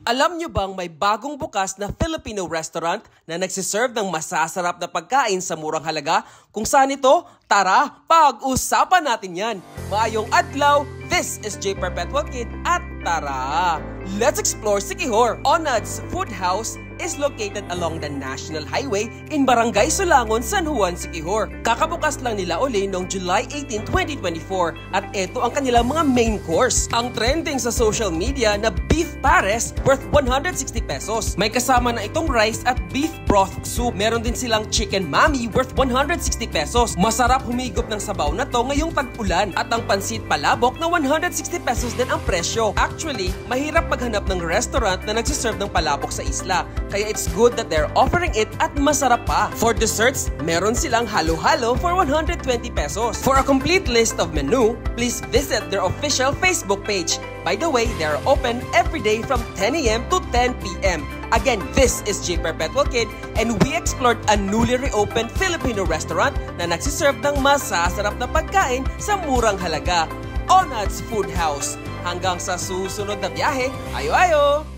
Alam nyo bang may bagong bukas na Filipino restaurant na nagsiserve ng masasarap na pagkain sa murang halaga? Kung saan ito? Tara, pag-usapan natin yan! Maayong adlaw, this is J. Perpetual Kid at tara! Let's explore Siquijor. Onad's Food House is located along the National Highway in Barangay Sulangon, San Juan, Siquijor. Kakabukas lang nila uli noong July 18, 2024 at ito ang kanilang mga main course. Ang trending sa social media na beef pares worth 160 pesos. May kasama na itong rice at beef broth soup. Meron din silang chicken mami worth 160 pesos. Masarap humigop ng sabaw na to ngayong tag-ulan at ang pansit palabok na 160 pesos din ang presyo. Actually, mahirap maghanap ng restaurant na nagsiserve ng palabok sa isla. Kaya it's good that they're offering it at masarap pa. For desserts, meron silang halo-halo for 120 pesos. For a complete list of menu, please visit their official Facebook page. By the way, they are open every day from 10 a.m. to 10 p.m. Again, this is J. Perpetual Kid and we explored a newly reopened Filipino restaurant na nagsiserve ng masasarap na pagkain sa murang halaga. Onad's Food House. Hanggang sa susunod na biyahe, ayo-ayo!